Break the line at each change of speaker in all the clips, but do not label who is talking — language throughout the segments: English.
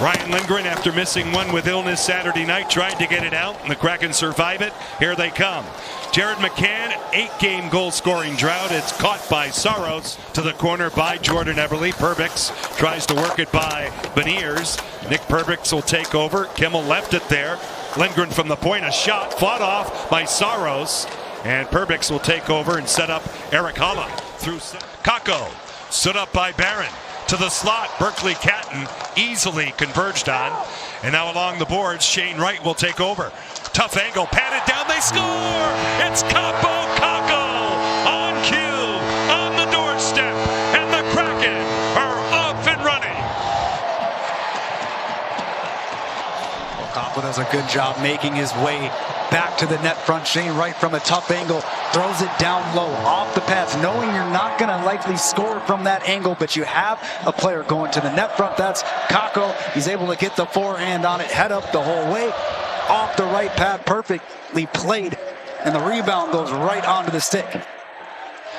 Ryan Lindgren, after missing one with illness Saturday night, tried to get it out, and the Kraken survive it. Here they come. Jared McCann, 8-game goal-scoring drought. It's caught by Saros to the corner by Jordan Eberle. Perbix tries to work it by Beniers. Nick Perbix will take over. Kimmel left it there. Lindgren from the point, a shot fought off by Saros. And Perbix will take over and set up Eric Holla through Kakko. Stood up by Barron. To the slot, Berkeley Catton easily converged on. And now along the boards, Shane Wright will take over. Tough angle, patted down, they score! It's Kaapo Kakko on cue, on the doorstep, and the Kraken are off and running.
Well, Kakko does a good job making his way back to the net front. Shane Wright from a tough angle throws it down low off the pads, knowing you're not going to likely score from that angle, but you have a player going to the net front. That's Kakko. He's able to get the forehand on it, head up the whole way off the right pad, perfectly played, and the rebound goes right onto the stick.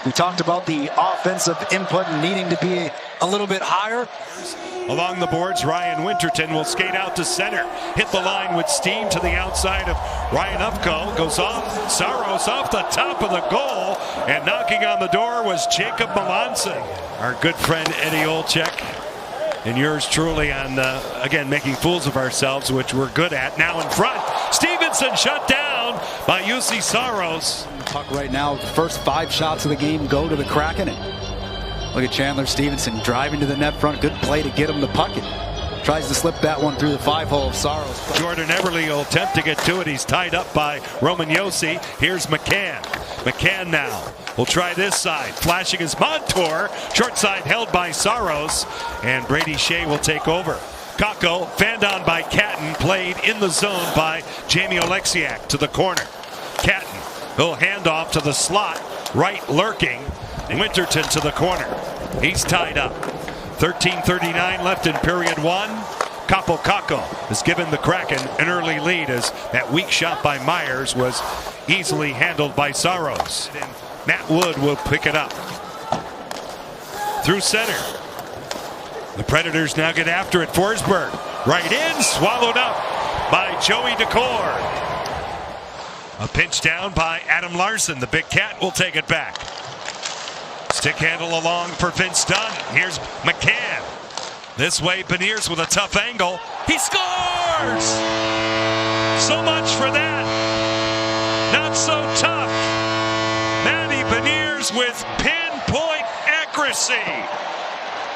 We talked about the offensive input needing to be a little bit higher.
Along the boards, Ryan Winterton will skate out to center. Hit the line with steam to the outside of Ryan Ufko. Goes off. Saros off the top of the goal. And knocking on the door was Jacob Melanson. Our good friend Eddie Olczyk. And yours truly on, again, making fools of ourselves, which we're good at. Now in front. Stevenson shut down by Juuse Saros.
Puck right now, the first 5 shots of the game go to the Kraken. Look at Chandler Stevenson driving to the net front. Good play to get him the puck. Tries to slip that one through the 5-hole of Saros.
Jordan Eberle will attempt to get to it. He's tied up by Roman Josi. Here's McCann. McCann now will try this side. Flashing his Montour. Short side held by Saros. And Brady Shea will take over. Kakko, fanned on by Catton, played in the zone by Jamie Oleksiak to the corner. Catton will hand off to the slot. Right lurking. Winterton to the corner. He's tied up. 13:39 left in period 1. Kaapo Kakko has given the Kraken an early lead as that weak shot by Myers was easily handled by Saros. And Matt Wood will pick it up. Through center. The Predators now get after it. Forsberg right in, swallowed up by Joey Daccord. A pinch down by Adam Larsson. The Big Cat will take it back. Stick handle along for Vince Dunn. Here's McCann. This way, Beniers with a tough angle. He scores! So much for that. Not so tough. Matty Beniers with pinpoint accuracy.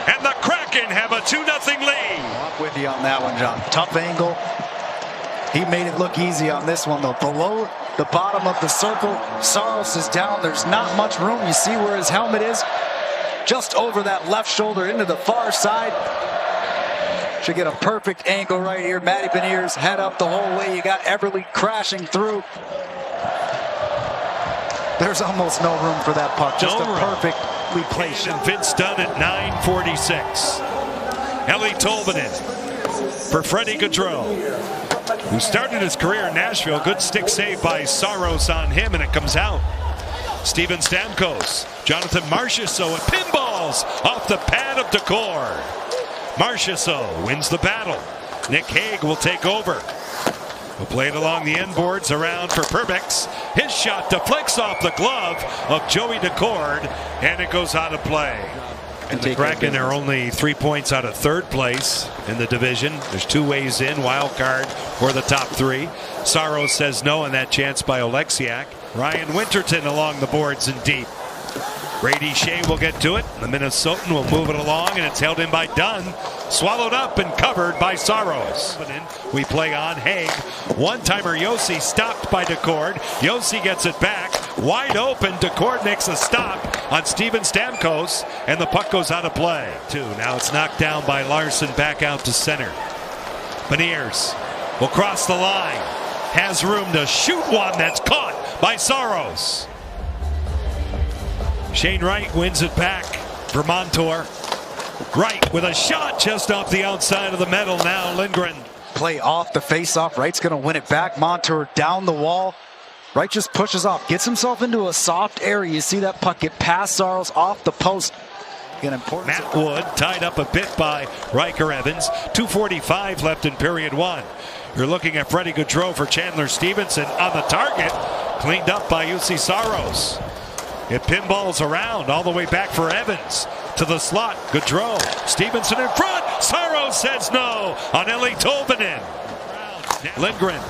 And the Kraken have a 2-0 lead.
I'm with you on that one, John. Tough angle. He made it look easy on this one, though. Below the bottom of the circle, Saros is down. There's not much room. You see where his helmet is? Just over that left shoulder into the far side. Should get a perfect angle right here. Matty Beniers head up the whole way. You got Eberle crashing through. There's almost no room for that puck. Just a perfectly placed shot.
Vince Dunn at 9:46. Eeli Tolvanen for Freddie Gaudreau, who started his career in Nashville. Good stick save by Saros on him, and it comes out. Steven Stamkos, Jonathan Marchessault, and pinballs off the pad of Daccord. Marchessault wins the battle. Nick Hague will take over. We'll play it along the end boards around for Perbix. His shot deflects off the glove of Joey Daccord, and it goes out of play. And the Kraken are only 3 points out of third place in the division. There's 2 ways in, wild card or the top 3. Saros says no on that chance by Oleksiak. Ryan Winterton along the boards and deep. Brady Shea will get to it. The Minnesotan will move it along, and it's held in by Dunn. Swallowed up and covered by Saros. We play on Hague. One-timer Josi stopped by Daccord. Josi gets it back. Wide open. Daccord makes a stop on Steven Stamkos, and the puck goes out of play. Now it's knocked down by Larsson back out to center. Beniers will cross the line. Has room to shoot one that's caught by Saros. Shane Wright wins it back for Montour. Wright with a shot just off the outside of the metal. Now Lindgren.
Play off the face-off. Wright's going to win it back. Montour down the wall. Wright just pushes off. Gets himself into a soft area. You see that puck get past Saros off the post. Again, important.
Matt Wood tied up a bit by Riker Evans. 2:45 left in period one. You're looking at Freddie Gaudreau for Chandler Stevenson on the target. Cleaned up by Juuse Saros. It pinballs around all the way back for Evans. To the slot, Gaudreau. Stevenson in front. Saros says no on Eeli Tolvanen. Lindgren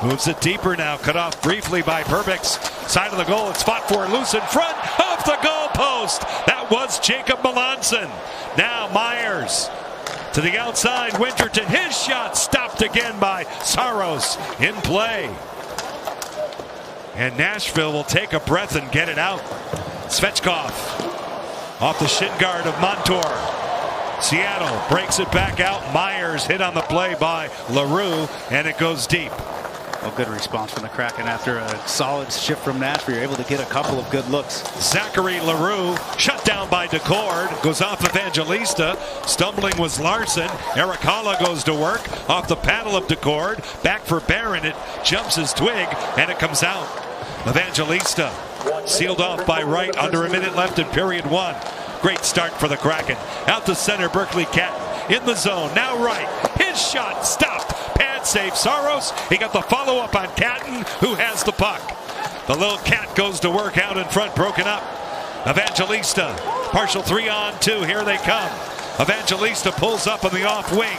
moves it deeper now. Cut off briefly by Perbix. Side of the goal. It's fought for loose in front. Off the goal post. That was Jacob Melanson. Now Myers to the outside. Winterton. His shot stopped again by Saros in play. And Nashville will take a breath and get it out. Svechkov off the shin guard of Montour. Seattle breaks it back out. Myers hit on the play by Leroux, and it goes deep.
A good response from the Kraken after a solid shift from Nashville. You're able to get a couple of good looks.
Zachary Leroux shut down by Decord. Goes off Evangelista. Stumbling was Larson. Eric Halla goes to work off the paddle of Decord. Back for Barron. It jumps his twig, and it comes out. Evangelista sealed off by Wright. Under a minute left in period one. Great start for the Kraken. Out to center, Berkeley Catton in the zone. Now Wright. His shot stopped. Pad save. Saros. He got the follow-up on Catton, who has the puck. The little cat goes to work out in front, broken up. Evangelista. Partial 3-on-2. Here they come. Evangelista pulls up on the off wing.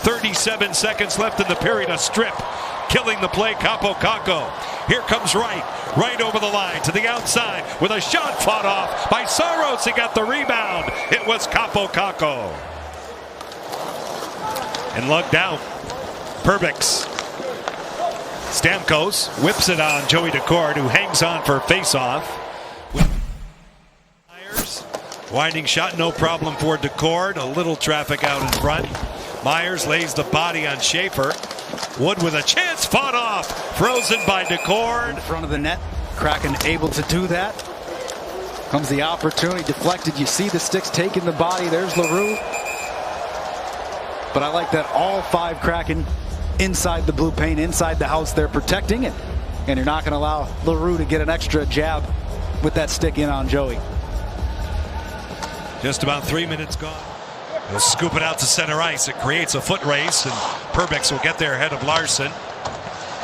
37 seconds left in the period. A strip. Killing the play, Capo Caco. Here comes Wright. Right over the line to the outside with a shot fought off by Saros. He got the rebound. It was Capo Caco. And lugged out. Perbix. Stamkos whips it on Joey Decord, who hangs on for face-off. Myers. Winding shot, no problem for Decord. A little traffic out in front. Myers lays the body on Schaefer. Wood with a chance, fought off. Frozen by Decord.
In front of the net. Kraken able to do that. Comes the opportunity, deflected. You see the sticks taking the body. There's Leroux. But I like that all five Kraken inside the blue paint, inside the house. They're protecting it. And you're not going to allow Leroux to get an extra jab with that stick in on Joey.
Just about 3 minutes gone. He'll scoop it out to center ice. It creates a foot race, and Perbix will get there ahead of Larson.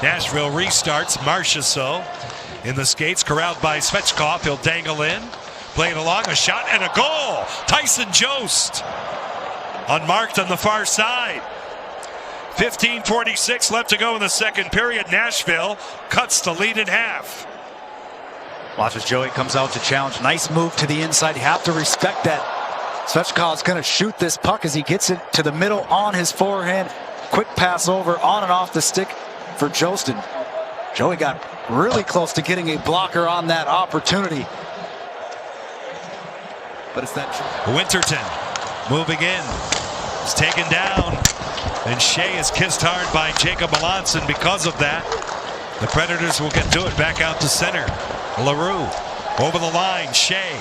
Nashville restarts. Marchessault in the skates, corralled by Svechkov. He'll dangle in. Play it along. A shot and a goal. Tyson Jost unmarked on the far side. 15:46 left to go in the second period. Nashville cuts the lead in half.
Watch as Joey comes out to challenge. Nice move to the inside. You have to respect that. Svechkov is going to shoot this puck as he gets it to the middle on his forehand. Quick pass over on and off the stick for Jostin. Joey got really close to getting a blocker on that opportunity. But it's that.
Winterton moving in. It's taken down. And Shea is kissed hard by Jacob Melanson because of that. The Predators will get to it. Back out to center. Leroux over the line. Shea.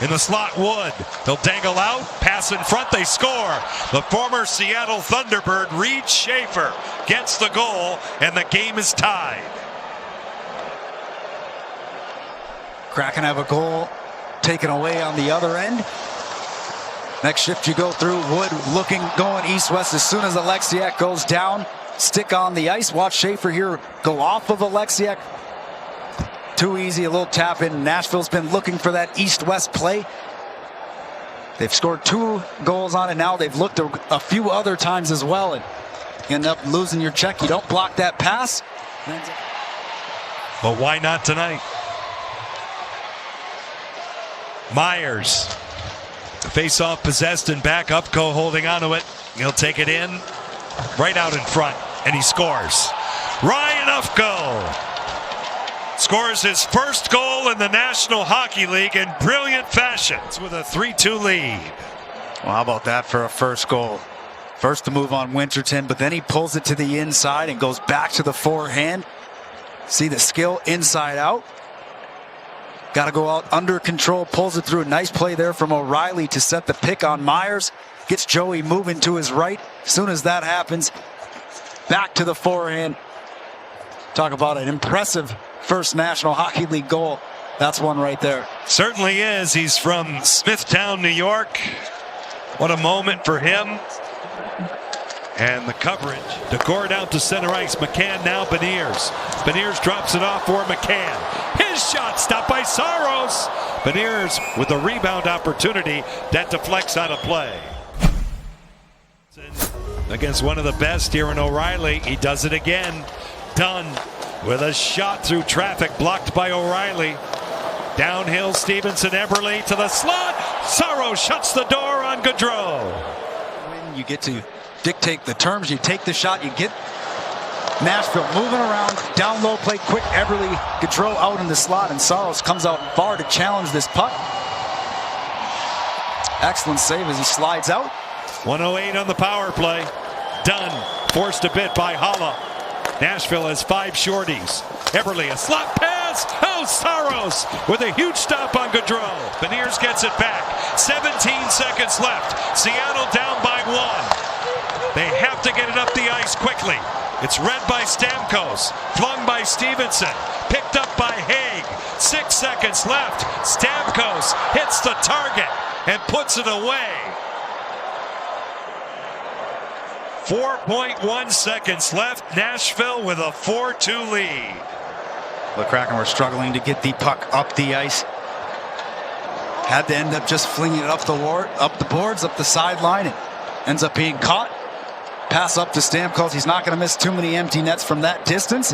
In the slot, Wood. They'll dangle out. Pass in front. They score. The former Seattle Thunderbird, Reed Schaefer, gets the goal, and the game is tied.
Kraken have a goal taken away on the other end. Next shift you go through. Wood looking, going east-west as soon as Alexiak goes down. Stick on the ice. Watch Schaefer here go off of Alexiak. Too easy, a little tap in. Nashville's been looking for that east-west play. They've scored 2 goals on it now. They've looked a few other times as well and end up losing your check. You don't block that pass.
But why not tonight? Myers. Face-off possessed and back. Upco holding onto it. He'll take it in. Right out in front. And he scores. Ryan Ufko scores his first goal in the National Hockey League in brilliant fashion with a 3-2 lead.
Well, how about that for a first goal? First to move on Winterton, but then he pulls it to the inside and goes back to the forehand. See the skill inside out. Got to go out under control, pulls it through. A nice play there from O'Reilly to set the pick on Myers. Gets Joey moving to his right. As soon as that happens, back to the forehand. Talk about an impressive first National Hockey League goal That's one right there.
Certainly is. He's from Smithtown, New York. What a moment for him. And the coverage. DeGord out to center ice. McCann now Beniers. Beniers drops it off for McCann. His shot stopped by Saros. Beniers with a rebound opportunity. That deflects out of play. Against one of the best here in O'Reilly. He does it again. Dunn with a shot through traffic blocked by O'Reilly. Downhill Stevenson, Eberle to the slot. Saros shuts the door on Gaudreau.
You get to dictate the terms. You take the shot. You get Nashville moving around. Down low, play quick. Eberle, Gaudreau out in the slot, and Saros comes out far to challenge this puck. Excellent save as he slides out.
1:08 on the power play. Dunn forced a bit by Holla. Nashville has 5 shorties. Eberle, a slot pass. Oh, Saros with a huge stop on Gaudreau. Beniers gets it back. 17 seconds left. Seattle down by 1. They have to get it up the ice quickly. It's read by Stamkos. Flung by Stevenson. Picked up by Haig. 6 seconds left. Stamkos hits the target and puts it away. 4.1 seconds left. Nashville with a 4-2 lead.
The Kraken were struggling to get the puck up the ice. Had to end up just flinging it up the boards, up the sideline. It ends up being caught. Pass up to Stamkos. He's not going to miss too many empty nets from that distance.